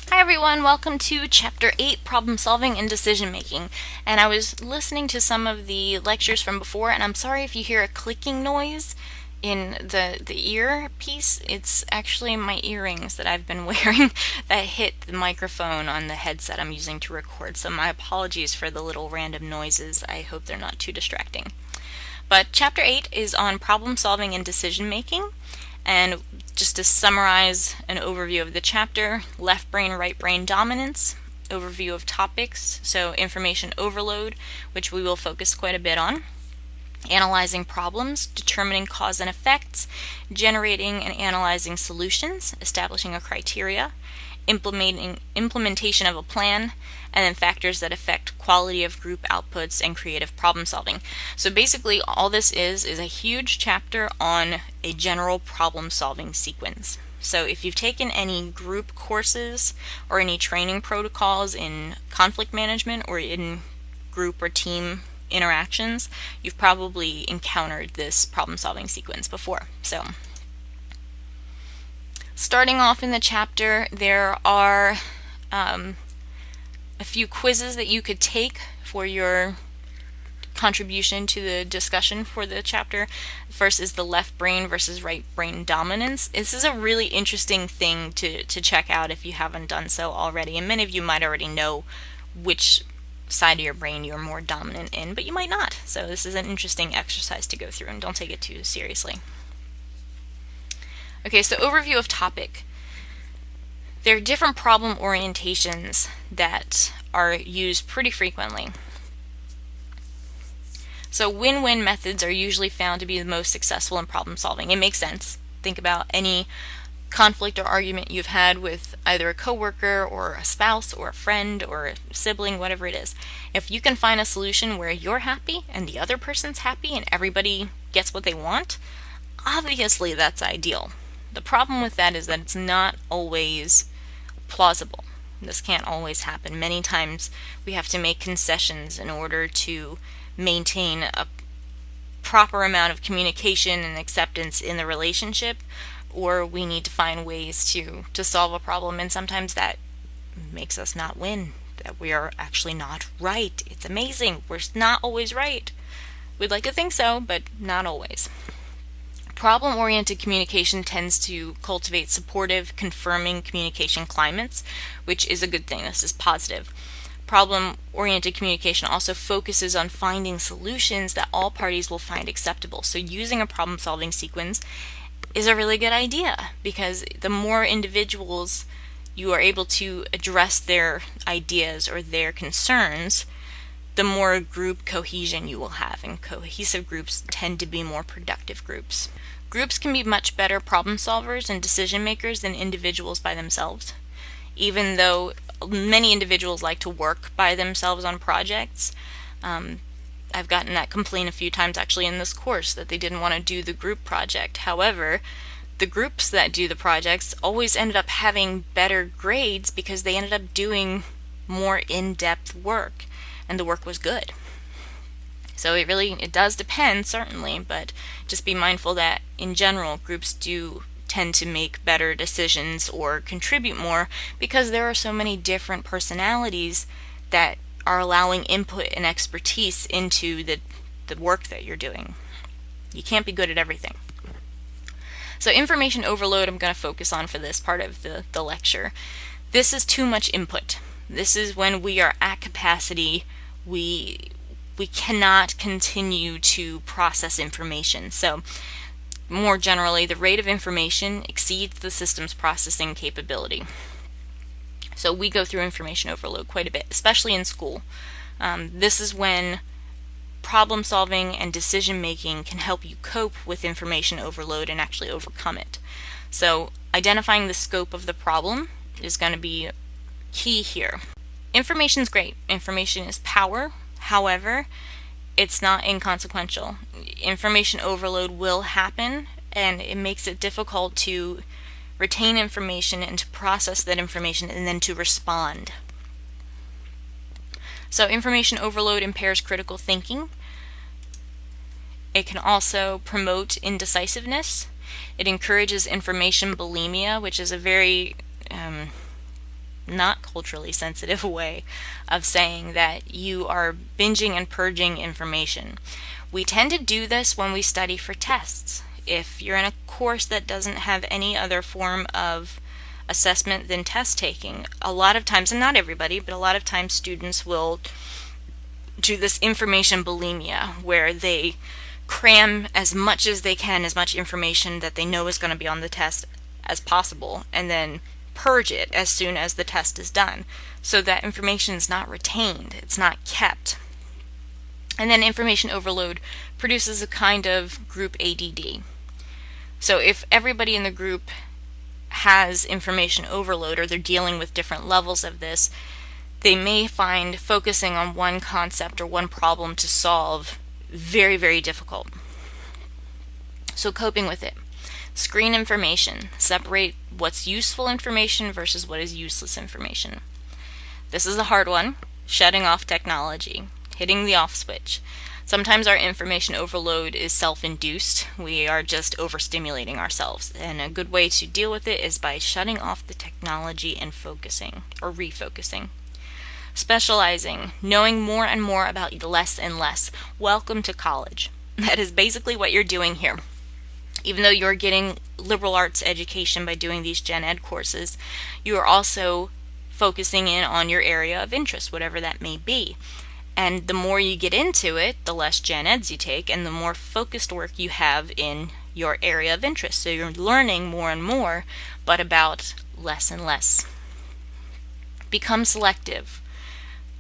Hi everyone, welcome to Chapter 8, Problem Solving and Decision Making. And I was listening to some of the lectures from before, and I'm sorry if you hear a clicking noise in the earpiece. It's actually my earrings that I've been wearing that hit the microphone on the headset I'm using to record, so my apologies for the little random noises. I hope they're not too distracting. But Chapter 8 is on problem solving and decision making. And just to summarize an overview of the chapter: left brain, right brain dominance, overview of topics, so information overload, which we will focus quite a bit on, analyzing problems, determining cause and effects, generating and analyzing solutions, establishing a criteria, implementation of a plan, and then factors that affect quality of group outputs and creative problem solving. So basically all this is a huge chapter on a general problem solving sequence. So if you've taken any group courses or any training protocols in conflict management or in group or team interactions, you've probably encountered this problem solving sequence before. So starting off in the chapter, there are a few quizzes that you could take for your contribution to the discussion for the chapter. First is the left brain versus right brain dominance. This is a really interesting thing to check out if you haven't done so already, and many of you might already know which side of your brain you're more dominant in, but you might not. So this is an interesting exercise to go through, and don't take it too seriously. Okay, so overview of topic. There are different problem orientations that are used pretty frequently. So win-win methods are usually found to be the most successful in problem solving. It makes sense. Think about any conflict or argument you've had with either a coworker or a spouse or a friend or a sibling, whatever it is. If you can find a solution where you're happy and the other person's happy and everybody gets what they want, obviously that's ideal. The problem with that is that it's not always plausible. This can't always happen. Many times we have to make concessions in order to maintain a proper amount of communication and acceptance in the relationship, or we need to find ways to solve a problem, and sometimes that makes us not win, that we are actually not right. It's amazing. We're not always right. We'd like to think so, but not always. Problem-oriented communication tends to cultivate supportive, confirming communication climates, which is a good thing. This is positive. Problem-oriented communication also focuses on finding solutions that all parties will find acceptable. So using a problem-solving sequence is a really good idea, because the more individuals you are able to address their ideas or their concerns, the more group cohesion you will have, and cohesive groups tend to be more productive groups. Groups can be much better problem solvers and decision makers than individuals by themselves. Even though many individuals like to work by themselves on projects, I've gotten that complaint a few times actually in this course, that they didn't want to do the group project. However, the groups that do the projects always ended up having better grades because they ended up doing more in-depth work, and the work was good. So it does depend, certainly, but just be mindful that in general groups do tend to make better decisions or contribute more because there are so many different personalities that are allowing input and expertise into the work that you're doing. You can't be good at everything. So information overload I'm going to focus on for this part of the lecture. This is too much input. This is when we are at capacity. We cannot continue to process information. So more generally, the rate of information exceeds the system's processing capability. So we go through information overload quite a bit, especially in school. This is when problem solving and decision making can help you cope with information overload and actually overcome it. So identifying the scope of the problem is going to be key here. Information is great. Information is power. However, it's not inconsequential. Information overload will happen, and it makes it difficult to retain information and to process that information and then to respond. So information overload impairs critical thinking. It can also promote indecisiveness. It encourages information bulimia, which is a very not culturally sensitive way of saying that you are binging and purging information. We tend to do this when we study for tests. If you're in a course that doesn't have any other form of assessment than test taking, a lot of times, and not everybody, but a lot of times students will do this information bulimia, where they cram as much as they can, as much information that they know is going to be on the test as possible, and then purge it as soon as the test is done, so that information is not retained, it's not kept. And then information overload produces a kind of group ADD. So if everybody in the group has information overload, or they're dealing with different levels of this, they may find focusing on one concept or one problem to solve very, very difficult. So coping with it. Screen information. Separate what's useful information versus what is useless information. This is a hard one. Shutting off technology. Hitting the off switch. Sometimes our information overload is self-induced. We are just overstimulating ourselves. And a good way to deal with it is by shutting off the technology and focusing, or refocusing. Specializing. Knowing more and more about less and less. Welcome to college. That is basically what you're doing here. Even though you're getting liberal arts education by doing these gen ed courses, you are also focusing in on your area of interest, whatever that may be. And the more you get into it, the less gen eds you take, and the more focused work you have in your area of interest. So you're learning more and more, but about less and less. Become selective.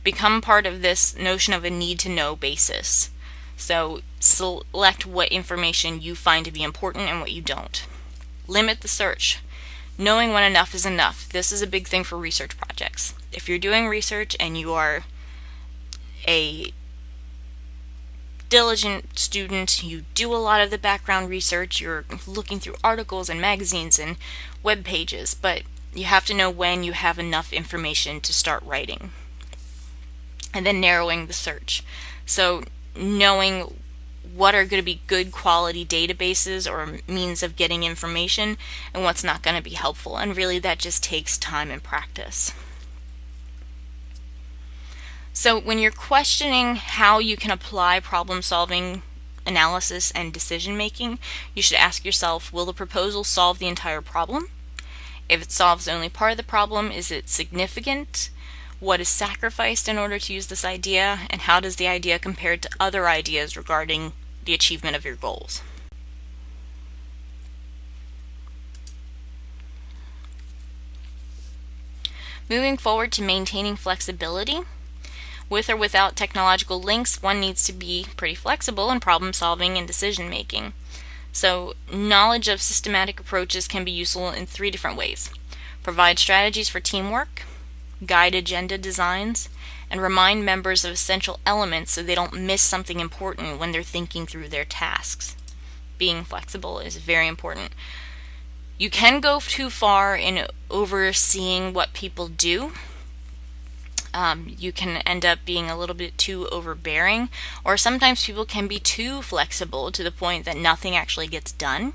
Become part of this notion of a need-to-know basis. So select what information you find to be important and what you don't. Limit the search. Knowing when enough is enough. This is a big thing for research projects. If you're doing research and you are a diligent student, you do a lot of the background research, you're looking through articles and magazines and web pages, but you have to know when you have enough information to start writing. And then narrowing the search. So knowing what are going to be good quality databases or means of getting information and what's not going to be helpful. And really that just takes time and practice. So when you're questioning how you can apply problem-solving, analysis, and decision-making, you should ask yourself, will the proposal solve the entire problem? If it solves only part of the problem, is it significant? What is sacrificed in order to use this idea? And how does the idea compare to other ideas regarding the achievement of your goals? Moving forward to maintaining flexibility. With or without technological links, one needs to be pretty flexible in problem solving and decision making. So knowledge of systematic approaches can be useful in 3 different ways. Provide strategies for teamwork, guide agenda designs, and remind members of essential elements so they don't miss something important when they're thinking through their tasks. Being flexible is very important. You can go too far in overseeing what people do. You can end up being a little bit too overbearing, or sometimes people can be too flexible to the point that nothing actually gets done.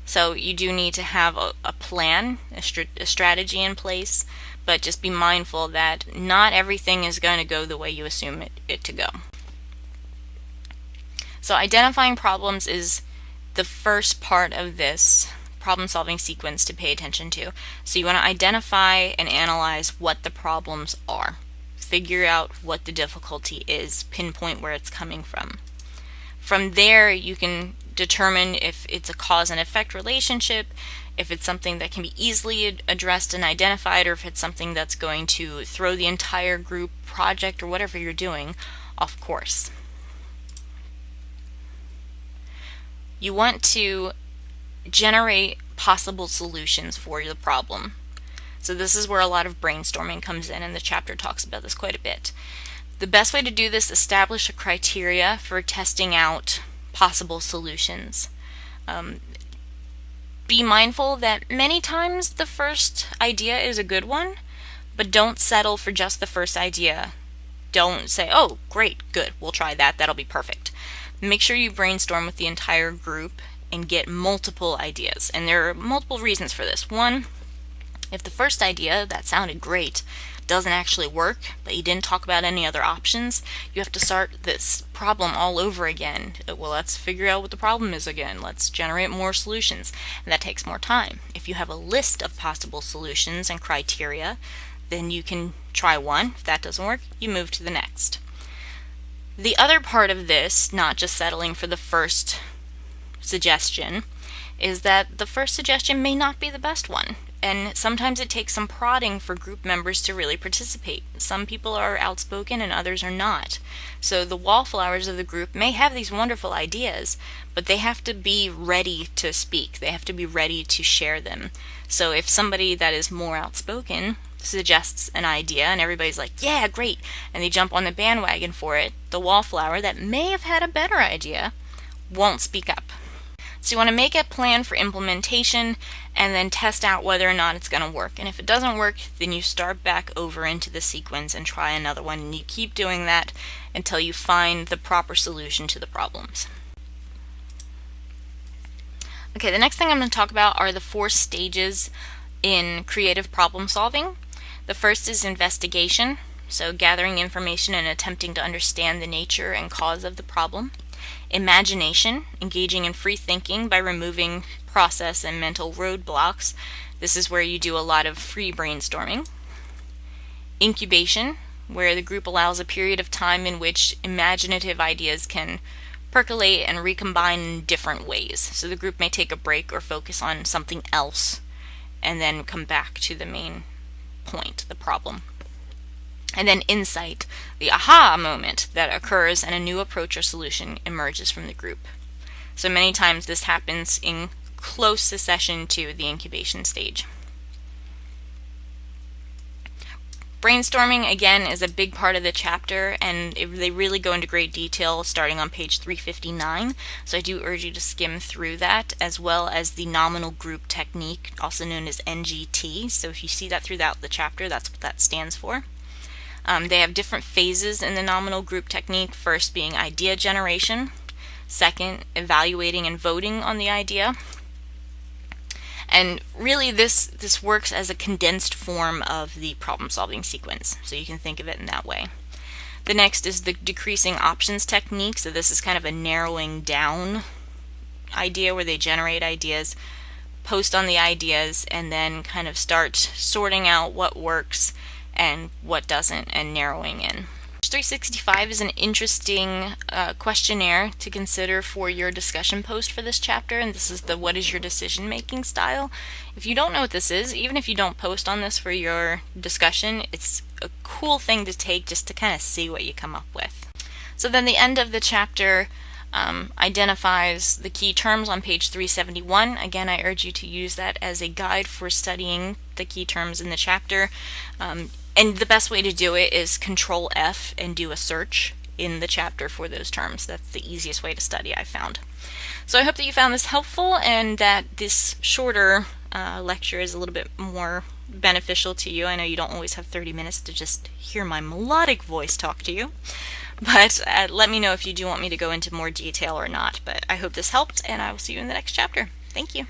So you do need to have a plan, a strategy in place, but just be mindful that not everything is going to go the way you assume it to go. So identifying problems is the first part of this problem-solving sequence to pay attention to. So you want to identify and analyze what the problems are. Figure out what the difficulty is, pinpoint where it's coming from. From there, you can determine if it's a cause and effect relationship, if it's something that can be easily addressed and identified, or if it's something that's going to throw the entire group, project, or whatever you're doing off course. You want to generate possible solutions for the problem. So this is where a lot of brainstorming comes in, and the chapter talks about this quite a bit. The best way to do this, establish a criteria for testing out possible solutions. Be mindful that many times the first idea is a good one, but don't settle for just the first idea. Don't say, oh, great, good, we'll try that, that'll be perfect. Make sure you brainstorm with the entire group and get multiple ideas. And there are multiple reasons for this. One, If the first idea that sounded great doesn't actually work, but you didn't talk about any other options, you have to start this problem all over again. Well, let's figure out what the problem is again. Let's generate more solutions. And that takes more time. If you have a list of possible solutions and criteria, then you can try one. If that doesn't work, you move to the next. The other part of this, not just settling for the first suggestion, is that the first suggestion may not be the best one. And sometimes it takes some prodding for group members to really participate. Some people are outspoken and others are not. So the wallflowers of the group may have these wonderful ideas, but they have to be ready to speak. They have to be ready to share them. So if somebody that is more outspoken suggests an idea and everybody's like, yeah, great, and they jump on the bandwagon for it, the wallflower that may have had a better idea won't speak up. So you want to make a plan for implementation and then test out whether or not it's going to work. And if it doesn't work, then you start back over into the sequence and try another one. And you keep doing that until you find the proper solution to the problems. Okay, the next thing I'm going to talk about are the 4 stages in creative problem solving. The first is investigation, so gathering information and attempting to understand the nature and cause of the problem. Imagination, engaging in free thinking by removing process and mental roadblocks. This is where you do a lot of free brainstorming. Incubation, where the group allows a period of time in which imaginative ideas can percolate and recombine in different ways. So the group may take a break or focus on something else and then come back to the main point, the problem. And then insight, the aha moment that occurs and a new approach or solution emerges from the group. So many times this happens in close succession to the incubation stage. Brainstorming, again, is a big part of the chapter, and they really go into great detail starting on page 359, so I do urge you to skim through that, as well as the nominal group technique, also known as NGT. So if you see that throughout the chapter, that's what that stands for. They have different phases in the nominal group technique, first being idea generation, second, evaluating and voting on the idea. And really this works as a condensed form of the problem-solving sequence, so you can think of it in that way. The next is the decreasing options technique, so this is kind of a narrowing down idea where they generate ideas, post on the ideas, and then kind of start sorting out what works and what doesn't, and narrowing in. 365 is an interesting questionnaire to consider for your discussion post for this chapter, and this is the what is your decision making style. If you don't know what this is, even if you don't post on this for your discussion, it's a cool thing to take just to kind of see what you come up with. So then the end of the chapter identifies the key terms on page 371. Again, I urge you to use that as a guide for studying the key terms in the chapter. And the best way to do it is Control F and do a search in the chapter for those terms. That's the easiest way to study, I found. So I hope that you found this helpful and that this shorter lecture is a little bit more beneficial to you. I know you don't always have 30 minutes to just hear my melodic voice talk to you, but let me know if you do want me to go into more detail or not. But I hope this helped, and I will see you in the next chapter. Thank you.